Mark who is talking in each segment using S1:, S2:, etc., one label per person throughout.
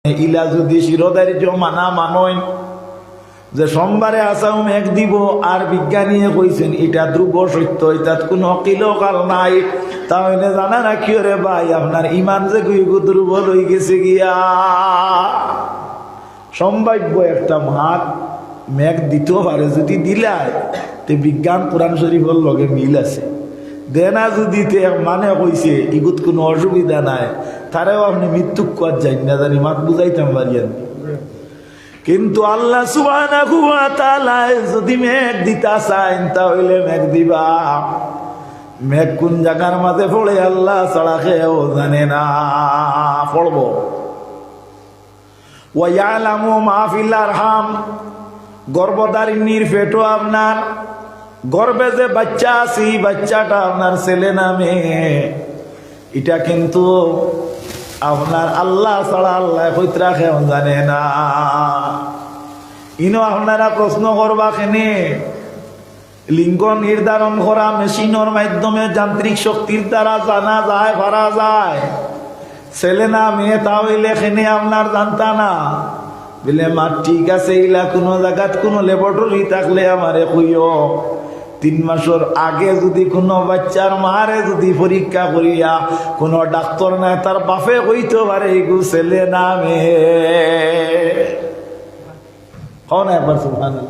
S1: ইলা যদি শিরোধার্য মানা মানয় যে সোমবারে আসাম মেঘ দিব আর বিজ্ঞানীয়ে কইছেন এটা ধ্রুব সত্য, এটাত কোনো অকিল কাল নাই, তাহলে জানা রাখিও রে ভাই আপনার ইমান যে গুইগু দুর্বল হয়ে গেছে গিয়া। সম্ভাব্য একটা মাঘ মেঘ দিতেও পারে, যদি দিলায় তে বিজ্ঞান কোরআন শরীফের লগে মিল আছে। দেনা যদি মানে কইছে ইগুত কোনো অসুবিধা নাই, তারেও আপনি মৃত্যু কর যাই না জানি মাত বুঝাইতাম পারিয়ান। কিন্তু আল্লাহ সুবহানাহু ওয়া তাআলা যদি মেঘ দিতা চান তাহলে মেঘ দিবা। মেঘ কোন জায়গার মাঝে পড়ে আল্লাহ ছাড়া কেউ জানে না। পড়ব ওয়া ইয়ালামু মা ফিল আরহাম, গর্ভধারিণীর পেটও আপনার গর্বে যে বাচ্চা আছে বাচ্চাটা আপনার ছেলে না মেয়ে, এটা কিন্তু আপনার আল্লাহ ছাড়া আল্লাহ কইতরা কেউ জানে না। ইনো আপনারা প্রশ্ন করবা কেনে লিঙ্গ নির্ধারণ করা মেশিনের মাধ্যমে যান্ত্রিক শক্তির দ্বারা জানা যায় পারা যায় ছেলে না মেয়ে, তাহলে কেনে আপনার জানতা না বলে মা ঠিক আছে ইলা কোনো জায়গাত কোনো ল্যাবরেটরি থাকলে আমারে কইও। 3 মাসের আগে যদি কোনো বাচ্চার মারে যদি পরীক্ষা করিয়া কোনো ডাক্তার নাই তার বাপে কইতে পারে এগু ছেলে না মেয়ে। একবার সুবহানাল্লাহ।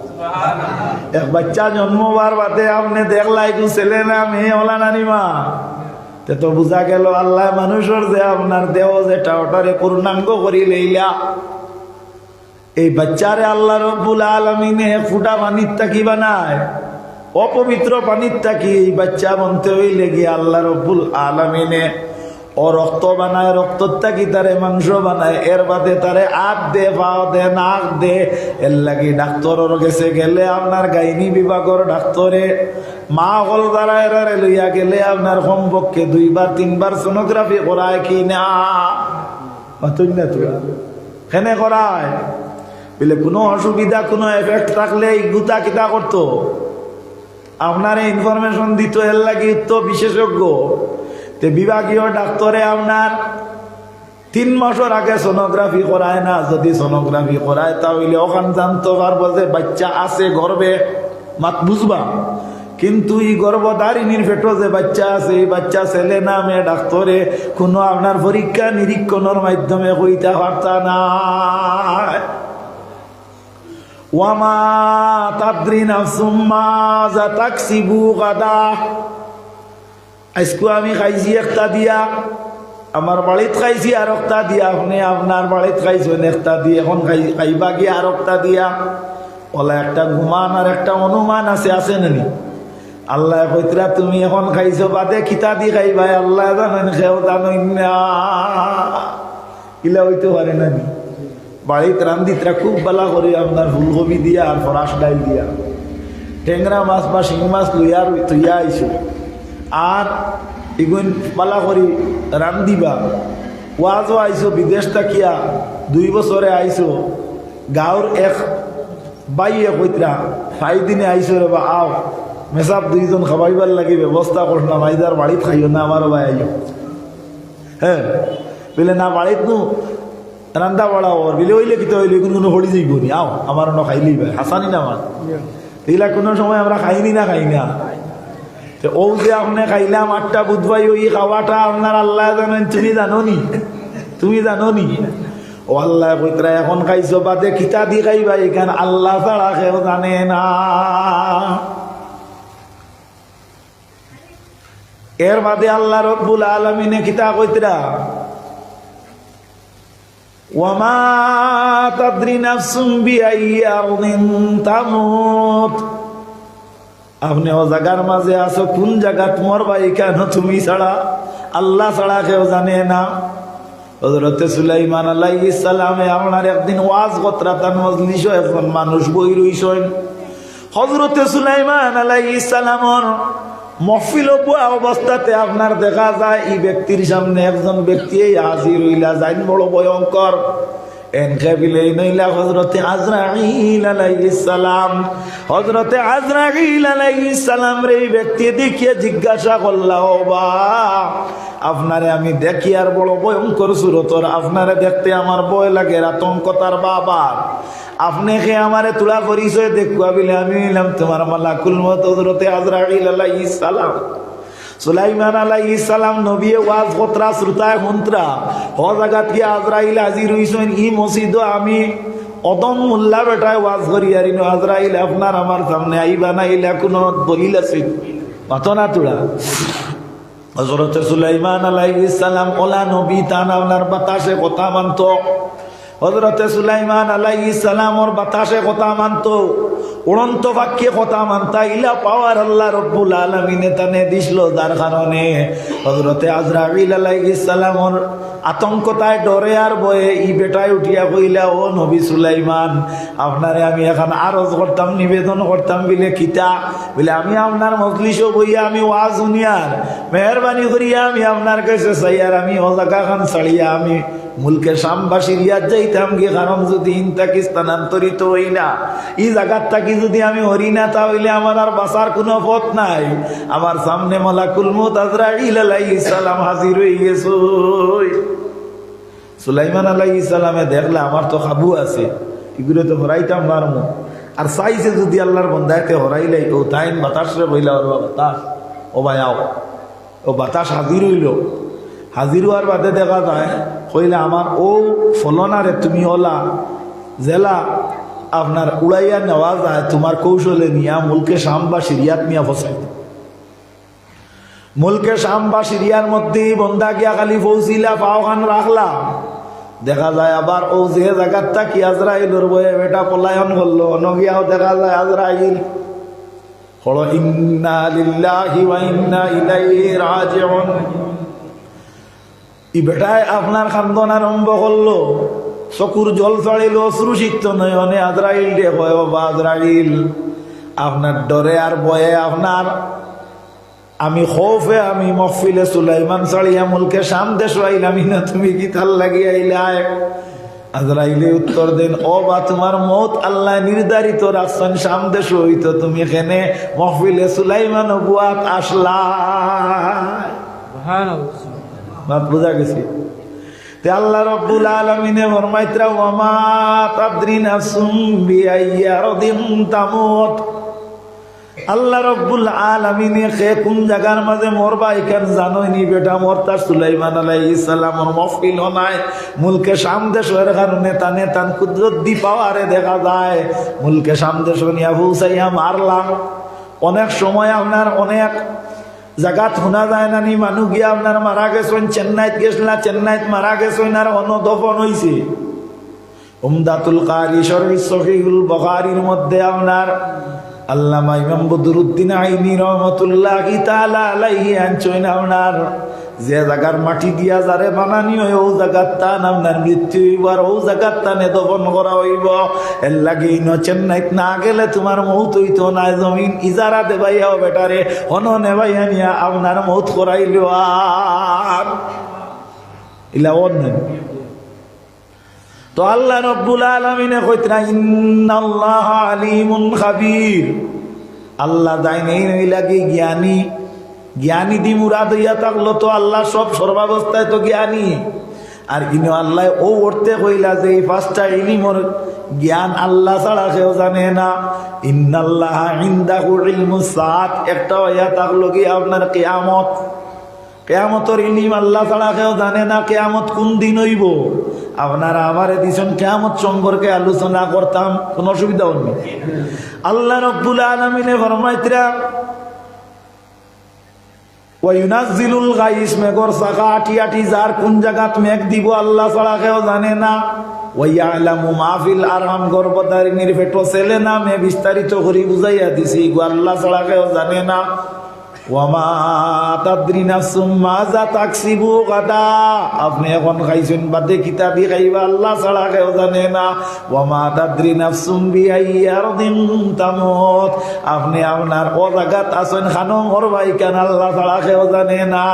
S1: এক বাচ্চা জন্মবার বাদে আপনি দেখলা এগু ছেলে না মেয়ে ওলা নানিমা, তে তো বুঝা গেল আল্লাহ মানুষের যে আপনার দেহ যেটা ওটারে পূর্ণাঙ্গ করি লইলা। এই বাচ্চারে আল্লাহ রব্বুল আলামিনে ফুটা পানির তাকি বানায়, অপবিত্র পানির তাকি এই বাচ্চা বনতে হইলে গিয়ে আল্লাহ রব্বুল আলামিনে ও রক্ত বানায়, রক্তর তাকি তারে মাংস বানায়, এর বাদে তারে আট দে পাও দে নাক দে। এর লাগি ডাক্তারের গেছে গেলে আপনার গাইনি বিভাগের ডাক্তারে মা হল দ্বারা এরারে লইয়া গেলে আপনার কমপক্ষে 2-3 বার সোনোগ্রাফি করায় কি না কেনে করায় বলে কোনো অসুবিধা কোনো এফেক্ট থাকলে গুতা কিতা করতো আপনার ইনফরমেশন দিত। এর লাগি তো বিশেষজ্ঞ তে বিভাগীয় ডাক্তারে আপনার 3 মাসের আগে সোনোগ্রাফি করায় না, যদি সোনোগ্রাফি করায় তাহলে ওখান জানতে পারবো যে বাচ্চা আছে গর্বে, মাত বুঝবা। কিন্তু এই গর্ভধারিণীর পেটে যে বাচ্চা আছে এই বাচ্চা ছেলে না মেয়ে ডাক্তারে কোনো আপনার পরীক্ষা নিরীক্ষণের মাধ্যমে কইতে পারতা না। ওয়ামা তাদরি নাফসুম মাযা তাকসিবু গাদা। আজকে আমি খাইছি একটা দিয়া, আমার বাড়িতে খাইছি আর একটা দিয়া, আপনি আপনার বাড়িতে খাইছেন একটা দিয়ে, এখন খাইবা গিয়ে আর একটা দিয়া। ওলা একটা গুমান আর একটা অনুমান আছে, আছে নানি? আল্লাহ কইতরা তুমি এখন খাইছো বাদে খিতা দি খাইবা, আল্লাহ জানেন খেও জানেন না। ইলা হইতে পারে নানি? বাড়িতে রান্ধিতরা খুব বালা করে আপনার ফুলকপি দিয়া আর ফরাস ডাইল দিয়া টেংরা মাছ বা শিং মাছ লইয়া তুইয়া আইছো, আর এগুন বালা করি রান্ধিবা। ওয়াজও আইছো বিদেশ থাকিয়া 2 বছরে আইছো, গাঁর এক বাইয়ে কইতরা 5 দিনে আইছো রে বা আও মেসাব 2 জন খাবাইবার লাগি ব্যবস্থা কর না, মাইদার বাড়িতে খাইও না আমারও ভাই আইও। হ্যাঁ বলে না বাড়িত নু রান্দা বাড়া ওর বিলে হইলে কিতে হইলে কোনো হড়ি যাইব নি, আও আমার অন্য খাইলেই ভাই হাসানি না আমার এইলা কোনো সময় আমরা খাইনি না খাই না। ও যে আপনি খাইলাম 8টা বুধবাই ওই খাওয়াটা আপনার আল্লাহ জানেন, তুমি জানো নি? তুমি জানো নি? ও আল্লাহ কইতরা এখন খাইছো বাদে খিতা দি খাইবা, এখানে আল্লাহ ছাড়া কেউ জানে না। এর বাদে আল্লাহ রব্বুল আলামিনে খিতা কইতরা ওয়ামা তাদরি নাফসুম বিআইয়ি আরদিন তামুত। আপনি ও জায়গার মাঝে আছো, কোন জায়গাত মরবা এখানে তুমি ছাড়া আল্লাহ ছাড়া কেউ জানে না। হযরতে সুলাইমান আলাইহিস সালামে আপনার একদিন ওয়াজ করতাম মজলিস, এখন মানুষ বই রইছেন। হযরতে সুলাইমান আলাইহিস সালামর মহফিল অবস্থাতে আপনার দেখা যায় এই ব্যক্তির সামনে একজন ব্যক্তি হাজির হইলা যাইন, বড় ভয়ঙ্কর। এনকে বিলে নইলা হযরতে আজরাইল আলাইহিস সালাম। হযরতে আজরাইল আলাইহিস সালাম রে এই ব্যক্তি দেখিয়ে জিজ্ঞাসা করলা, ও বা আপনারে আমি দেখি আর বড় ভয়ঙ্কর সুরতর, আপনারে দেখতে আমার ভয় লাগে, আতঙ্ক তার বাবার। আপনি কে আমারে তুলা পরিচয় দেখুয়া বিলে আমি নিলাম তোমার মালাকুল মউত হযরতে আজরাইল আলাইহিস সালাম। সুলাইমান আলাইহিস সালাম নবী ওয়াজ কতরা শ্রোতায় মন্ত্রা হ জায়গাত কি আজরাইল হাজির হইছেন। ই মসজিদ আমি অদম মোল্লা বেটায় ওয়াজ করি আর আজরাইল আপনার আমার সামনে আইবা না, ইলা কোনো দলিল আছে মাথনা তুলা। হযরত সুলাইমান আলাইহিস সালাম ওলা নবী তান আপনার বাতাসে কথা মানত। হযরত সুলাইমান আলাইহিস সালাম ওর বাতাসে কথা মানত, উড়ন্ত বাক্যে কথা মানতা। ইলা পাওয়ার আল্লাহ রব্বুল আলামিনে তানে দিছিল, যার কারণে হযরতে আজরাইল আলাইহিস সালামর আতঙ্কতায় ডরে আর বয়ে ই বেটায় উঠিয়া কইলা, ও নবী সুলাইমান আপনারে আমি এখন আরজ করতাম, নিবেদন করতাম বিলে কিতা বলে আমি আপনার মজলিসও বইয়া আমি ওয়াজ শুনিয়ার মেহরবানি করিয়া আমি আপনার কাছে চাইয়ার আমি ও জায়গা খান ছাড়িয়া আমি মুলকে শামবাসী রিয়াদ যাইতাম গিয়ে, কারণ যদি ইনতাকি স্থানান্তরিত হই না এই জায়গার থাকি যদি আমি হরি না তাহলে আমার আর বাঁচার কোনো পথ নাই। আমার সামনে মালাকুল মউত আজরাইল আলাইহিস সালাম হাজির হয়ে গেছে। সুলাইমান আলাইহিস সালামে দেখলা আমার তো কাবু আছে, এগুলো তো হরাইতাম পারমু। আর চাইছে যদি আল্লাহর বন্দায়তে হরাইলাই ও তাইন বাতাসরে বইলা ওর বাতাস ও বায়াও ও বাতাস হাজির হইল। হাজির হওয়ার বাদে দেখা যায় কইলে আমার ও ফলনারে তুমি ওলা জেলা আপনার উড়াইয়া নেওয়া যায় তোমার কৌশলে নিয়া মুলকে শাম বা সিরিয়াত নিয়ে ফসাই। মুলকে শাম বা সিরিয়ার মধ্যে বন্দা গিয়া খালি পৌঁছিলা পাও খান রাখলা, দেখা যায় আবার ও যে জায়গাটা কি আজরাইলের বয়ে বেটা পলায়ন করলো, নগিয়াও দেখা যায় আজরাইল হলো ইন্না লিল্লাহি ওয়া ইন্না ইলাইহি রাজিউন। ই বেটায় আপনার খান্দন আরম্ভ করলো, চকুর জল চড়িল, অশ্রুসিক্ত নয়নে আজরাইল রে ভয় বা আজরাইল আপনার ডরে আর ভয়ে আপনার আমি খৌফে আমি মহফিলে সুলাইমান ছাড়িয়া মুলকে শাম দেশ আইলামি না, তুমি কি তার লাগিয়ে আইলায়? আজরাইলে উত্তর দেন, ও বা তোমার মৌত আল্লাহ নির্ধারিত রাখছেন শাম দেশ হইতো, তুমি এখানে মহফিলে সুলাইমান নবুয়াত আসলা। বাত বোঝা গেছে? তে আল্লাহ রব্বুল আলামিনে ফরমাইতরা ওয়া মা তাদরি নাফসুম বিআইয়ি আরদিন তামুত। আল্লাহ রব্বুল আলামিনে কে কোন জায়গার মাঝে মরবা এখান জানোইনি বেটা। মরতা সুলাইমান আলাইহিস সালামর মহফিল নাই, মুলকে শাম দেশের কারণে তানে তান কুদরত দি পাওয়ারে দেখা যায় মুলকে শাম দেশ নিয়া পৌঁছাইয়া মারলাম। অনেক সময় আপনার অনেক জায়গাত শোনা যায় নানি মানুষ গিয়া আপনার মারা গেছেন, চেন্নাইত গেছিলা চেন্নাইত মারা গেছেন আর অনদফন হয়েছে। উমদাতুল কারি শরীফ সহিহুল বুখারীর মধ্যে আপনার আল্লামা ইমাম বদরুদ্দিন আইনি রহমতুল্লাহি তাআলা আলাইহি আনছেন আপনার যে জায়গার মাটি দিয়া যারে বানানি হয় ও জায়গার টান আপনার মৃত্যু হইবার, ও জায়গার টানে দফন করা হইব। এর লাগে চেন্নাইত না গেলে তোমার মৌত হইতো না, জমিন ইজারা দেবাইয়াও বেটারে হন নেবাইয়া নিয়া আপনার মৌত করাইল আর ইলা অন্য। তো আল্লাহ রব্বুল আলামিনে কইতরা ইন্নাল্লাহা আলিমুন খাবীর, আল্লাহ দাইনেই নই লাগে জ্ঞানী। জ্ঞানী দি মুরাদ হইয়া থাকলো তো আল্লাহ সব সর্বাবস্থায় তো জ্ঞানী। আর ইনো আল্লাহ ও উঠতে কইলা যে এই পাঁচটা ইলমর জ্ঞান আল্লাহ ছাড়া কেউ জানে না। ইন্নাল্লাহা ইনদাহু ইলমুস সাআত, একটা হইয়া থাকলো কি আপনার কিয়ামত। কিয়ামতের ইলম আল্লাহ ছাড়া কেউ জানে না কিয়ামত কোন দিন হইব। আপনারা আমারে দিছেন কিয়ামত সম্পর্কে আলোচনা করতাম, কোনো অসুবিধা হয়নি। আল্লাহ রব্বুল আলামিনে ফরমাইতরা ওয়ায়ুনাজ্জিলুল গাইস, মেঘর সাকা আটি আটি যার কোন জায়গাত মেঘ দিব আল্লাহ ছাড়া কেউ জানে না। ওয়াইয়ালামু মা ফিল আরহাম, গর্ভধারিণীর পেটো ছেলে না মেয়ে বিস্তারিত করে বুঝাইয়া দিছি আল্লাহ ছাড়া কেউ জানে না। ওয়ামা তাদরি নাফসুম মাযা তাকসিবু গাদা, আপনি এখন খাইছেন বাদে কিতাবি খাইবা আল্লাহ ছাড়া কেউ জানে না। ওয়ামা তাদরি নাফসুম বিআইয়ি আরদিন তামুত, আপনি আপনার ও জায়গাত আছেন খানো মরবাই কেন আল্লাহ ছাড়া কেউ জানে না।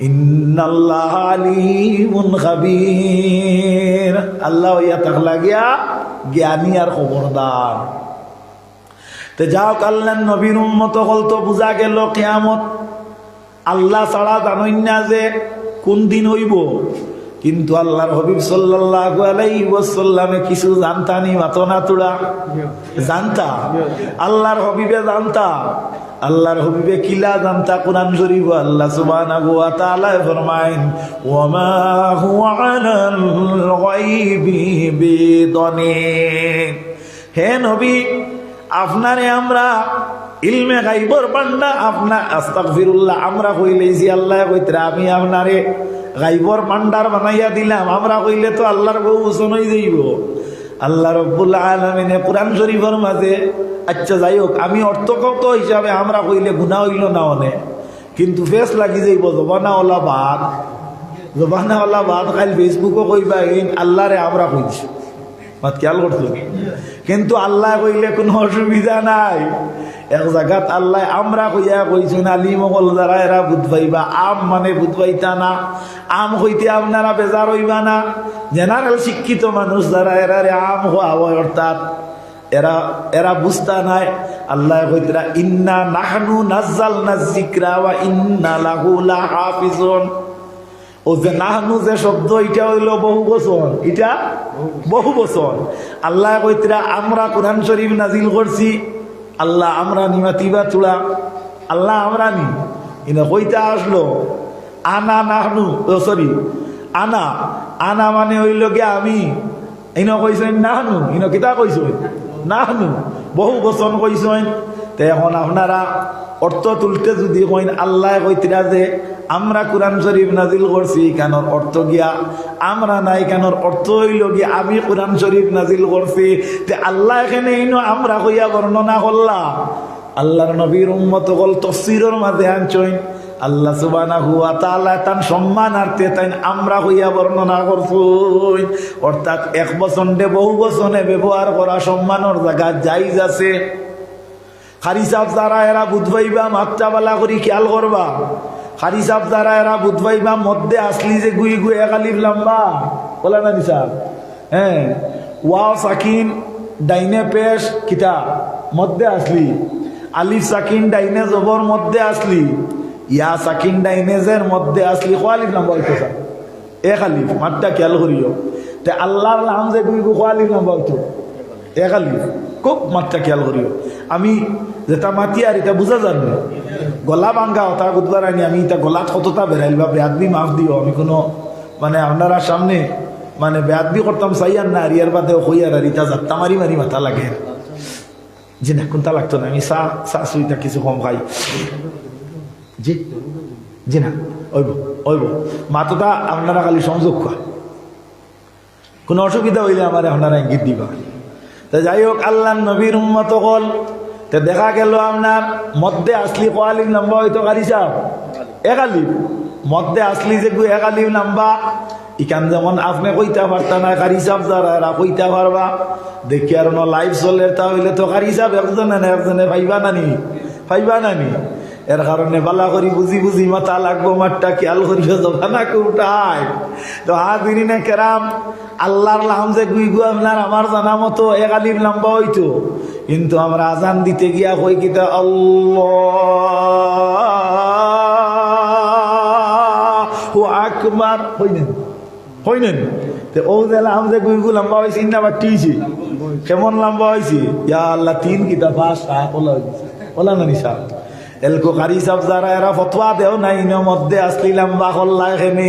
S1: ইন্নাল্লাহ আলিমুন খাবীর, আল্লাহ ইয়া তাক লাগিয়া জ্ঞানী আর খবরদার। তে যাও আল্লাহর নবীর উম্মত হল তো বুঝা গেল কিয়ামত আল্লাহ ছাড়া জানেন না যে কোন দিন হইব, কিন্তু আল্লাহর হাবিব সাল্লাল্লাহু আলাইহি ওয়াসাল্লামে কিছু জানতানি মাতনা তুড়া জানতা, আল্লাহর হাবিবে জানতা, আল্লাহর হাবিবে কিলা জানতা কোরআন শরীফ আল্লাহ সুবহানাহু ওয়া তাআলা ফরমায়েন ওয়া মা হুয়া আলাল গায়বি বিদানিন। হে নবী, আপনারে আমরা ইলমে গায়বর বান্দা, আপনা আস্তাগফিরুল্লাহ, আমরা কইলে যে আল্লাহ কইতরা আমি আপনারে গায়বর ভান্ডার বানাইয়া দিলাম, আমরা কইলে তো আল্লাহর বউ ওজন হয়ে যাইব। আল্লাহ রাব্বুল আলামিনে কোরআন শরীফের মাঝে, আচ্ছা যাই হোক, আমি অর্থ কত হিসাবে আমরা কইলে গুনাহ হইল না অনে, কিন্তু ফেস লাগি যাইব জবানাওয়ালা বাদ, জবানাওয়ালা বাদ খাইল ফেসবুকও কইবা আল্লাহরে আমরা কইছি, মাত খেয়াল করছো, কিন্তু আল্লাহ কইলে কোনো অসুবিধা নাই। এক জায়গাত আল্লাহ আমরা কইয়া কইছেন আলিম হল যারা এরা বুধ পাইবা, আম মানে বুধ পাইতা না, আম হইতে আপনারা বেজার হইবা না, জেনারেল শিক্ষিত মানুষ যারা এরা আম হওয়া হয়, অর্থাৎ এরা এরা বুঝতা নাই। আল্লাহ কইতরা ইন্না নাহনু নাযালনা যিকরা ওয়া ইন্না লাহু লাহাফিজুন। ও যে নাহনু যে শব্দ, এটা হইল বহু বচন, এটা বহু বচন। আল্লাহ কইতরা আমরা কোরআন শরীফ নাজিল করছি, আল্লাহ আমরা নিমাতিবা চূড়া, আল্লাহ আমরা নি ইনা কইতা আসলো আনা নাহনু, সরি আনা, আনা মানে হইল গিয়া আমি, ইন কইছেন নাহনু, ইন কিতা কইছেন নাহনু, বহু বচন কইছেন। তে এখন আপনারা অর্থ তুলতে যদি কইন আল্লাহ কইতরা যে আমরা কোরআন শরীফ নাজিল করছি, কেনর অর্থ গিয়া আমরা নাই, কেনর অর্থ হইল গিয়া আমি কোরআন শরীফ নাজিল করছি। তে আল্লাহ এখানে ইনো আমরা কইয়া বর্ণনা করলাম, আল্লাহর নবীর উম্মত হল তাফসীরের মাঝে আনছইন আল্লাহ সুবহানাহু ওয়া তাআলা তান সম্মানার্থে তাই আমরা কইয়া বর্ণনা করছই, অর্থাৎ এক বচনে বহু বচনে ব্যবহার করা সম্মানের জায়গা জায়েজ আছে। খারি সাহেব যারা এরা বুধ পাইবা মাত্রা বালা করি খেয়াল করবা, খারি সাহেব যারা এরা বুধ পাইবা মধ্যে আসলি যে গুই গুই এক আলিফ লম্বা বলা না সাহেব, হ্যাঁ ওয়াও সাকিন ডাইনে পেশ কিতা মধ্যে আসলি, আলিফ সাকিন ডাইনে জবর মধ্যে আসলি, ইয়া সাকিন ডাইনে জের মধ্যে আসলি, কো আলিফ লম্বা হইতো স্যার এক আলিফ, মাত্রা খেয়াল করিও। তে আল্লাহর নাম যে গুই গু কো আলিফ লম্বা হইতো এক আলিফ, খুব মাত্রা খেয়াল করিও। আমি যেটা মাতি আর এটা বুঝা যাবে গলা ভাঙ্গা হতা বুধবার আনি, আমি এটা গলাত কতটা বেড়াইল বা বেয়াদবি মাফ দিও, আমি কোনো মানে আপনারা সামনে মানে বেয়াদবি করতাম চাইয়ার না, আরিয়ার বাদেও হইয়ার আর ইটা যাত্তা মারি মারি মাথা লাগে, জি না কোনটা লাগতো না, আমি চা চা সুইটা কিছু কম খাই, জি জি না ওইব ওইব মাতোটা আপনারা খালি সংযোগ খোয়া, কোনো অসুবিধা হইলে আমার আপনারা ইঙ্গিত দিবা। তা যাই হোক আল্লাহ নবীর উম্মত হল, তে দেখা গেল আপনার মধ্যে আসলি কো আলিফ লম্বা হইতো কারি সাহেব এক আলিফ, মধ্যে আসলি যে এক আলিফ লম্বা, ইকান যেমন আপনি কইতে পারতা না, কারি সাহেব যারা এরা কইতে পারবা, দেখি আর লাইভ চলে তা হইলে তো কারি সাহেব একজনে না একজনে পাইবা নানি, পাইবা নানি, এর কারণে বালা করি বুঝি বুঝি মাথা লাগবো, মাঠটা খেয়াল করিও জবানা উঠায়। তো হাজিরিনে কেরাম, আল্লাহর নাম যে গুই গু আপনার আমার জানা মতো এক আলিফ লম্বা হইতো, কিন্তু আমরা আজান দিতে গিয়া কই কিতা আল্লাহু আকবার হইনেন হইনেন। তে ও যে নাম যে গুই গু লম্বা হয়েছে ইন্না বাটিছি কেমন লম্বা হয়েছে, ইয়া আল্লাহ তিন কিতা পাঁচ সাত ওলা না নিশা এলকো কারি সাহেব যারা এরা ফতোয়া দেও নাই ইনো মধ্যে আসলি লম্বা হল্লা এখানে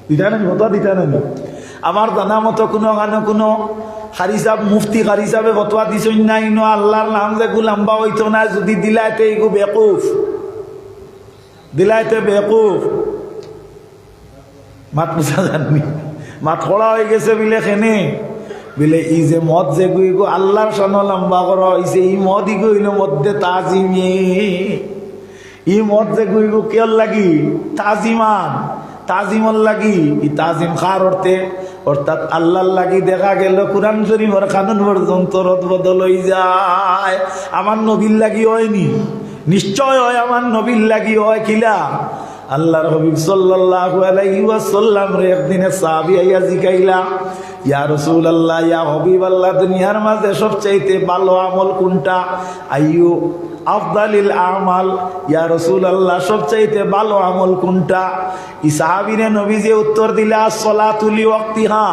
S1: দিতা না ফতোয়া দিতা না। আমার জানা মতো কোনো গানো কোনো কারি সাহেব মুফতি কারি সাহেবে ফতোয়া দিছই নাই ইনো আল্লাহর নাম যে গু লম্বা হইতো না, যদি দিলাইতে এগু বেকুফ, দিলাইতে বেকুফ, মাত বুঝা জাননি, মাত খোলা হয়ে গেছে বিলে খেনে বিলে ই যে মদ যে গুই গো আল্লাহর সন লম্বা করা হয়েছে, ই মদ ই গইল মধ্যে তাজিমে, ই মদ যে গুই গো কেল লাগি তাজিমান, তাজিমর লাগি, ই তাজিম খার অর্থে অর্থাৎ আল্লাহর লাগি। দেখা গেল কোরআন শরীফের কানুন পর্যন্ত রদ বদল হয়ে যায়, আমার নবীর লাগি হয়নি, নিশ্চয় হয় আমার নবীর লাগি হয় কিলা, আল্লাহর হাবিব সাল্লাল্লাহু আলাইহি ওয়াসাল্লাম রে একদিন সাহাবী আইয়া জিগাইলা, ইয়া রাসূলুল্লাহ, ইয়া হাবিবাল্লাহ, দুনিয়ার মাঝে সবচাইতে ভালো আমল কোনটা? আইয়ু আফদালিল আমাল, ইয়া রাসূলুল্লাহ, সবচাইতে ভালো আমল কোনটা? এই সাহাবীরে নবীজি উত্তর দিলা, সলাতু লিওয়াক্তিহা,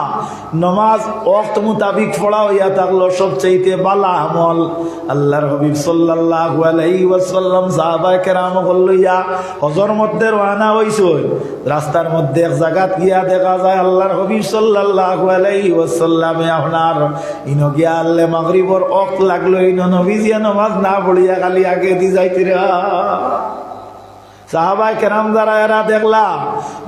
S1: নামাজ ওয়াক্ত মোতাবেক পড়া হইয়া থাকলো সবচাইতে ভালো আমল। আল্লাহর হাবিব সাল্লাল্লাহু আলাইহি ওয়াসাল্লাম সাহাবায়ে কেরাম লইয়া হজর মধ্যে রওনা হইছেন। রাস্তার মধ্যে এক জায়গাত গিয়া দেখা যায় আল্লাহর হাবিব সাল্লাল্লাহু আলাইহি ওয়াসাল্লামে আপনার ইনো গিয়া আল্লে মাগরিবর ওয়াক্ত লাগলো, ইনো নবীজি নামাজ না পড়িয়া খালি আগে দি যাইতিরা। সাহাবায়ে কেরাম যারা এরা দেখলা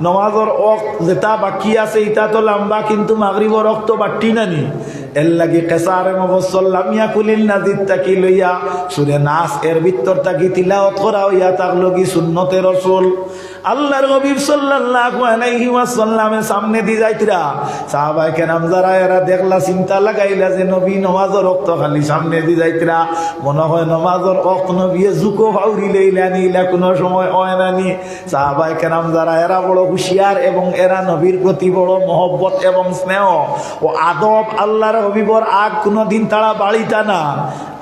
S1: নমাজের ওয়াক্ত যেটা বাকি আছে এটা তো লম্বা, কিন্তু মাগরিবর ওয়াক্ত বাড়তি নানি, এর লাগি কেসারে মুফাসসাল লামিয়া কুলিন নাজিদ তাকি লইয়া সূরা নাস এর ভিতর তাকি তিলাওয়াত করা হইয়া থাকলো কি সুন্নতে রাসূল। আল্লাহর হাবিব সাল্লাল্লাহু আলাইহি ওয়াসাল্লামের সামনে দি যাইতিরা সাহাবায়ে কেরাম যারা এরা দেখলা চিন্তা লাগাইলা যে নবী নামাজের ওয়াক্ত খালি সামনে দি যাইতিরা, মনে হয় নামাজের ওয়াক্ত নবী জুকো ফাউরি লইলা নিলা কোনো সময় হয় নানি। সাহাবায়ে কেরাম যারা এরা বড় হুঁশিয়ার এবং এরা নবীর প্রতি বড় মহব্বত এবং স্নেহ ও আদব, আল্লাহর হাবিবর আগ কোনোদিন তারা বাড়িতা না।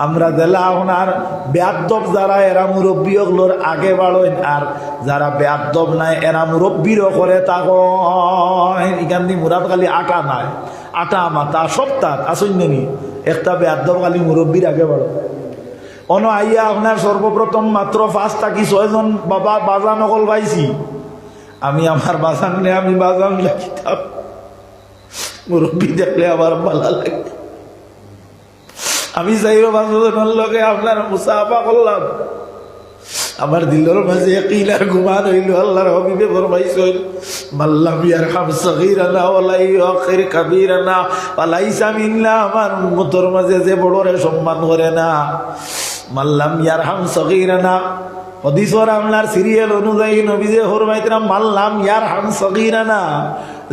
S1: আমরা দেলা ওনার বেয়াদব যারা এরা মুরব্বী ওগুলোর আগে বাড়েন, আর যারা বেয়াদব নাই এরা মুরব্বীরও করে তাকে এখান দিয়ে মুরাদ খালি আটা নাই, আটা মাতা সপ্তাহ আসুননি একটা বেয়াদব খালি মুরব্বীর আগে বাড়ো। অন আইয়া আপনার সর্বপ্রথম মাত্র 5 থেকে 6 জন বাবা বাজান অকল পাইছি। আমি আমার বাজান নে আমি বাজান লাগিতাম, মুরব্বী দেখলে আবার ভালো লাগে। আমি যাইও বাজানের লগে আপনার মুসাফা করলাম, আমার দিলের মাঝে কিলার ঘুমান হইল। আল্লাহর হাবিবে ফরমাইছেন, মাল্লাম ইয়ারহাম সগীরানা ওয়ালা ইউখির কাবীরানা ফালাইসা মিন্না, আমার উম্মতের মাঝে যে বড়রে সম্মান করে না, মাল্লাম ইয়ারহাম সগীরানা, হাদিসের আপনার সিরিয়াল অনুযায়ী নবীজি ফরমাইতেন মাল্লাম ইয়ারহাম সগীরানা,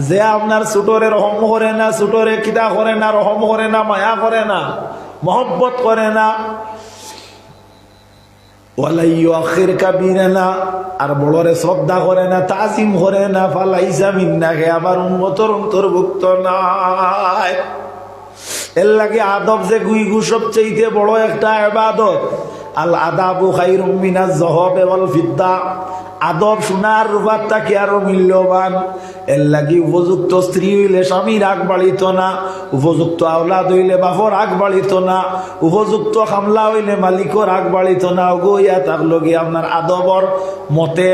S1: যে আপনার ছোটরে রহম করে না, ছোটরে কিতা করে না, রহম করে না, মায়া করে না, মহব্বত করে না, ওয়ালা ইউখির কাবীরানা, আর বড়রে শ্রদ্ধা করে না, তাজিম করে না, ফালাইসা মিন্না, হে আমার উম্মতের অন্তর্ভুক্ত নাই। এর লাগে আদব যে গুইগু সবচেয়ে বড় একটা ইবাদত। আল আদাবু খায়রুম মিনাজ যাহাবি ওয়াল ফিদ্দা, আদব সোনার রূপার থেকে আরো মূল্যবান। এর লাগি উপযুক্ত স্ত্রী হইলে স্বামীর আগ বাড়িত না, উপযুক্ত আওলাদ হইলে বাপর আগ বাড়িত না, উপযুক্ত খামলা হইলে মালিকর আগ বাড়িত না। গইয়া থাকলো গিয়ে আপনার আদবর মতে,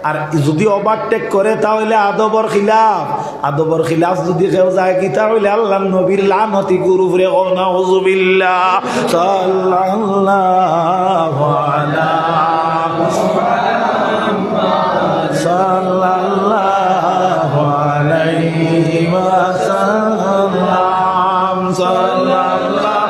S1: আর যদি ওভারটেক করে তাহলে আদবর খিলাফ, আদবর খিলাফ যদি কেউ যায় কি তাহলে আল্লাহর নবীর লানতি গুরুরে ও নাউযুবিল্লাহ। সাল্লাল্লাহু আলা সাল্লাল্লাহু আলাইহি ওয়াসাল্লাম, সাল্লাল্লাহু